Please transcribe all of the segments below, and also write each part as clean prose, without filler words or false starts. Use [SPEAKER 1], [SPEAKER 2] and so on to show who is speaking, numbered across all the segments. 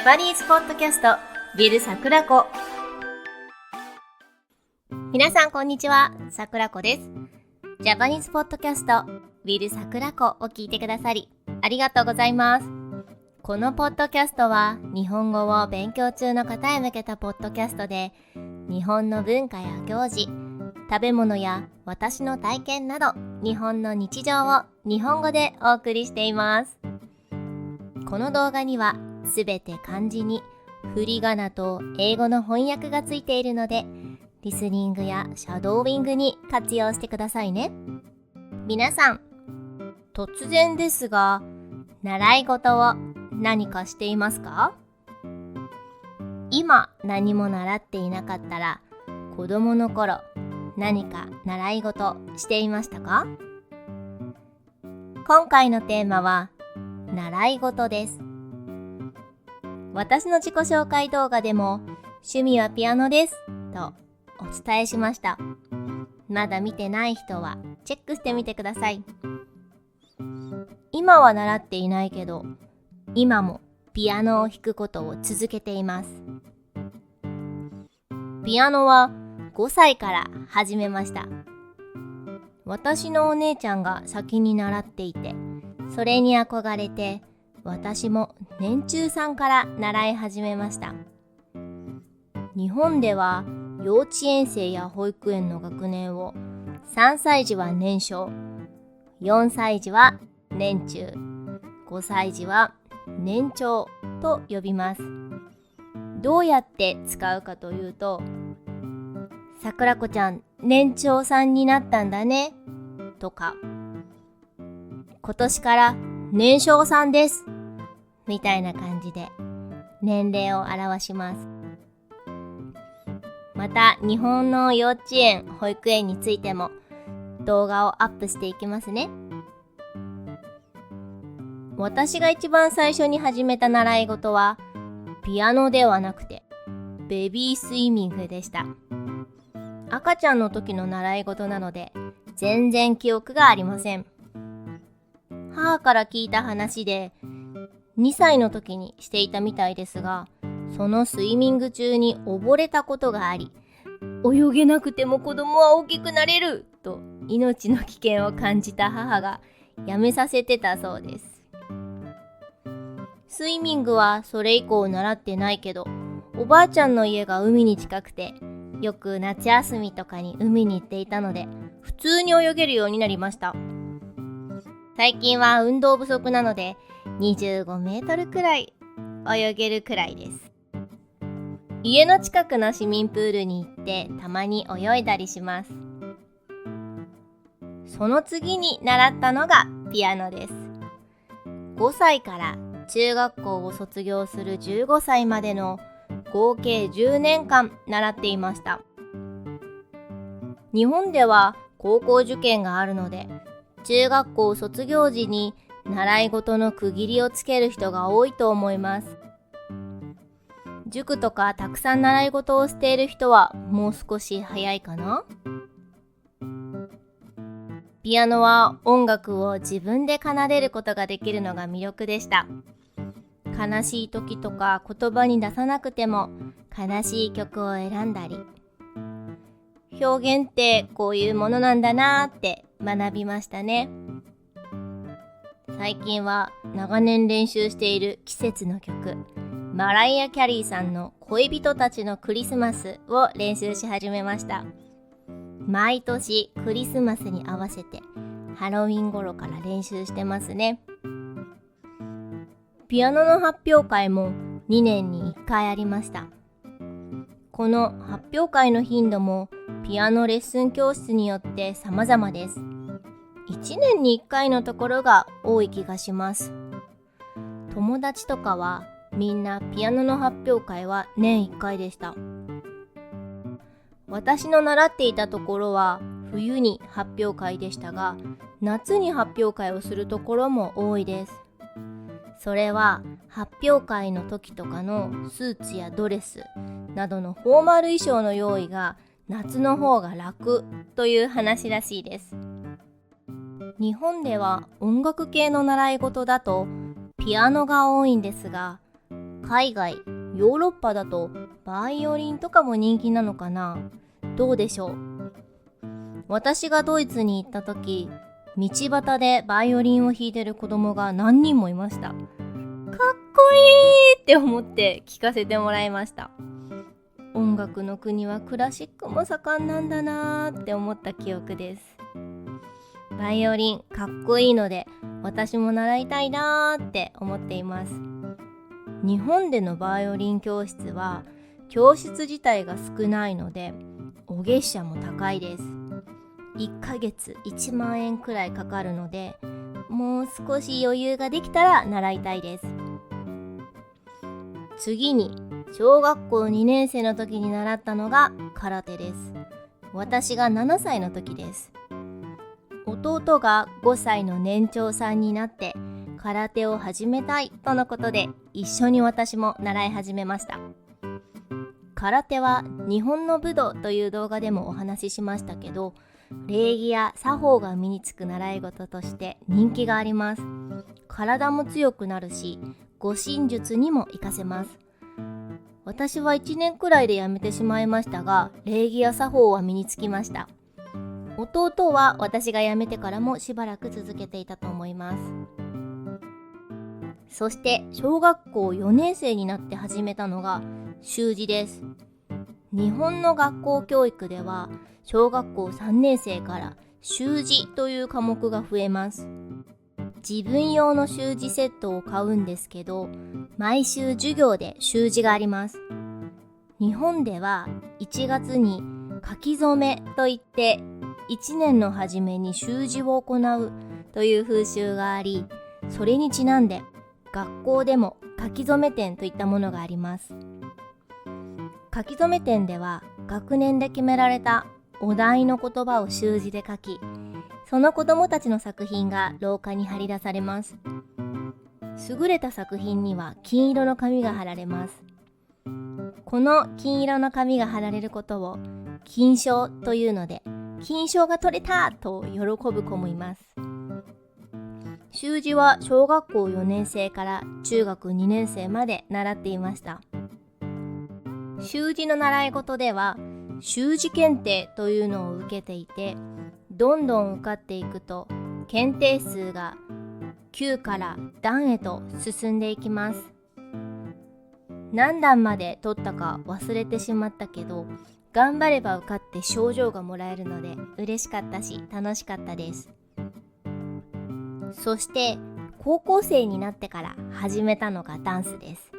[SPEAKER 1] ジャパニーズポッドキャストWith 桜子。皆さんこんにちは、桜子です。ジャパニーズポッドキャストWith 桜子を聞いてくださりありがとうございます。このポッドキャストは日本語を勉強中の方へ向けたポッドキャストで、日本の文化や行事、食べ物や私の体験など日本の日常を日本語でお送りしています。この動画にはすべて漢字に振り仮名と英語の翻訳がついているので、リスニングやシャドーイングに活用してくださいね。皆さん、突然ですが、習い事を何かしていますか？今何も習っていなかったら、子供の頃何か習い事していましたか？今回のテーマは習い事です。私の自己紹介動画でも趣味はピアノですとお伝えしました。まだ見てない人はチェックしてみてください。今は習っていないけど、今もピアノを弾くことを続けています。ピアノは5歳から始めました。私のお姉ちゃんが先に習っていて、それに憧れて、私も年中さんから習い始めました。日本では幼稚園生や保育園の学年を3歳児は年少、4歳児は年中、5歳児は年長と呼びます。どうやって使うかというと、桜子ちゃん年長さんになったんだねとか、今年から年少さんですみたいな感じで年齢を表します。また日本の幼稚園・保育園についても動画をアップしていきますね。私が一番最初に始めた習い事はピアノではなくてベビースイミングでした。赤ちゃんの時の習い事なので全然記憶がありません。母から聞いた話で2歳の時にしていたみたいですが、そのスイミング中に溺れたことがあり、泳げなくても子供は大きくなれると命の危険を感じた母がやめさせてたそうです。スイミングはそれ以降習ってないけど、おばあちゃんの家が海に近くて、よく夏休みとかに海に行っていたので、普通に泳げるようになりました。最近は運動不足なので25メートルくらい泳げるくらいです。家の近くの市民プールに行ってたまに泳いだりします。その次に習ったのがピアノです。5歳から中学校を卒業する15歳までの合計10年間習っていました。日本では高校受験があるので、中学校卒業時に習い事の区切りをつける人が多いと思います。塾とかたくさん習い事をしている人はもう少し早いかな。ピアノは音楽を自分で奏でることができるのが魅力でした。悲しい時とか言葉に出さなくても悲しい曲を選んだり、表現ってこういうものなんだなーって学びましたね。最近は長年練習している季節の曲、マライア・キャリーさんの恋人たちのクリスマスを練習し始めました。毎年クリスマスに合わせてハロウィン頃から練習してますね。ピアノの発表会も2年に1回ありました。この発表会の頻度もピアノレッスン教室によって様々です。1年に1回のところが多い気がします。友達とかはみんなピアノの発表会は年1回でした。私の習っていたところは冬に発表会でしたが、夏に発表会をするところも多いです。それは発表会の時とかのスーツやドレスなどのフォーマル衣装の用意が夏の方が楽という話らしいです。日本では音楽系の習い事だとピアノが多いんですが、海外、ヨーロッパだとバイオリンとかも人気なのかな？どうでしょう？私がドイツに行った時、道端でバイオリンを弾いてる子供が何人もいました。かっこいいって思って聞かせてもらいました。音楽の国はクラシックも盛んなんだなーって思った記憶です。バイオリンかっこいいので私も習いたいなーって思っています。日本でのバイオリン教室は教室自体が少ないのでお月謝も高いです。1ヶ月1万円くらいかかるので、もう少し余裕ができたら習いたいです。次に小学校2年生の時に習ったのが空手です。私が7歳の時です。弟が5歳の年長さんになって空手を始めたいとのことで一緒に私も習い始めました。空手は日本の武道という動画でもお話ししましたけど、礼儀や作法が身につく習い事として人気があります。体も強くなるし、護身術にも活かせます。私は1年くらいでやめてしまいましたが、礼儀や作法は身につきました。弟は私が辞めてからもしばらく続けていたと思います。そして小学校4年生になって始めたのが習字です。日本の学校教育では小学校3年生から習字という科目が増えます。自分用の習字セットを買うんですけど、毎週授業で習字があります。日本では1月に書き初めといって1年の初めに習字を行うという風習があり、それにちなんで学校でも書き初め展といったものがあります。書き初め展では学年で決められたお題の言葉を習字で書き、その子どもたちの作品が廊下に貼り出されます。優れた作品には金色の紙が貼られます。この金色の紙が貼られることを金賞というので、金賞が取れたと喜ぶ子もいます。習字は小学校4年生から中学2年生まで習っていました。習字の習い事では習字検定というのを受けていて、どんどん受かっていくと検定数が級から段へと進んでいきます。何段まで取ったか忘れてしまったけど、頑張れば受かって賞状がもらえるので嬉しかったし楽しかったです。そして高校生になってから始めたのがダンスです。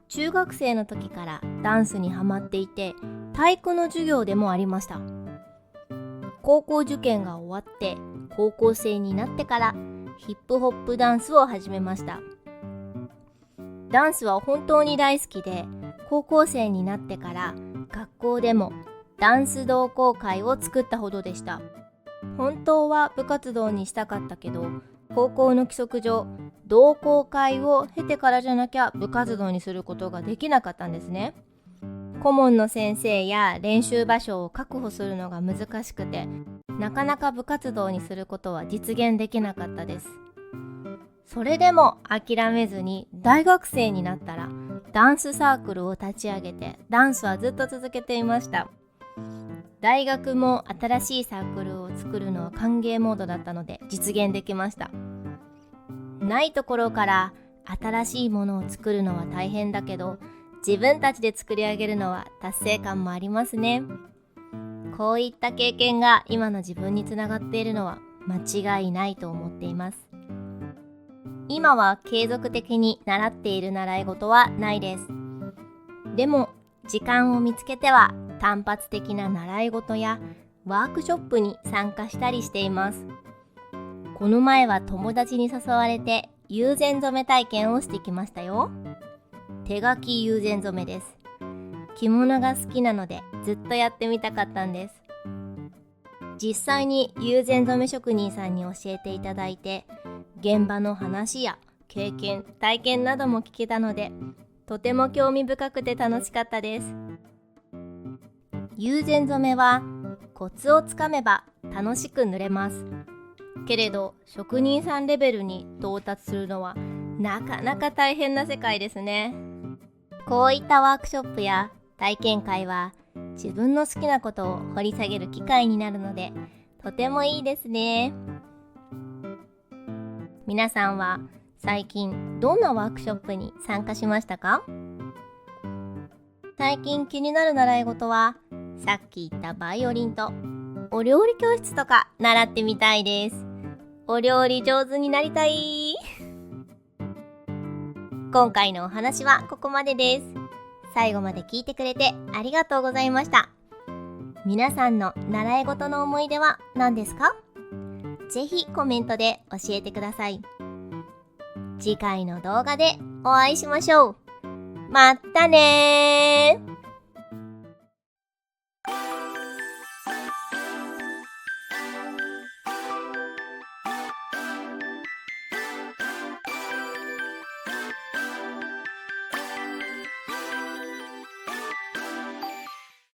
[SPEAKER 1] 中学生の時からダンスにハマっていて、体育の授業でもありました。高校受験が終わって高校生になってからヒップホップダンスを始めました。ダンスは本当に大好きで、高校生になってから学校でもダンス同好会を作ったほどでした。本当は部活動にしたかったけど、高校の規則上同好会を経てからじゃなきゃ部活動にすることができなかったんですね。顧問の先生や練習場所を確保するのが難しくて、なかなか部活動にすることは実現できなかったです。それでも諦めずに大学生になったらダンスサークルを立ち上げてダンスはずっと続けていました。大学も新しいサークルを作るのは歓迎モードだったので実現できました。ないところから新しいものを作るのは大変だけど、自分たちで作り上げるのは達成感もありますね。こういった経験が今の自分につながっているのは間違いないと思っています。今は継続的に習っている習い事はないです。でも時間を見つけては単発的な習い事やワークショップに参加したりしています。この前は友達に誘われて友禅染め体験をしてきましたよ。手書き友禅染めです。着物が好きなのでずっとやってみたかったんです。実際に友禅染め職人さんに教えていただいて、現場の話や経験、体験なども聞けたので、とても興味深くて楽しかったです。友禅染めはコツをつかめば楽しく塗れます。けれど職人さんレベルに到達するのはなかなか大変な世界ですね。こういったワークショップや体験会は自分の好きなことを掘り下げる機会になるので、とてもいいですね。皆さんは最近どんなワークショップに参加しましたか？最近気になる習い事は、さっき言ったバイオリンとお料理教室とか習ってみたいです。お料理上手になりたい。今回のお話はここまでです。最後まで聞いてくれてありがとうございました。皆さんの習い事の思い出は何ですか？ぜひコメントで教えてください。次回の動画でお会いしましょう。まったねー。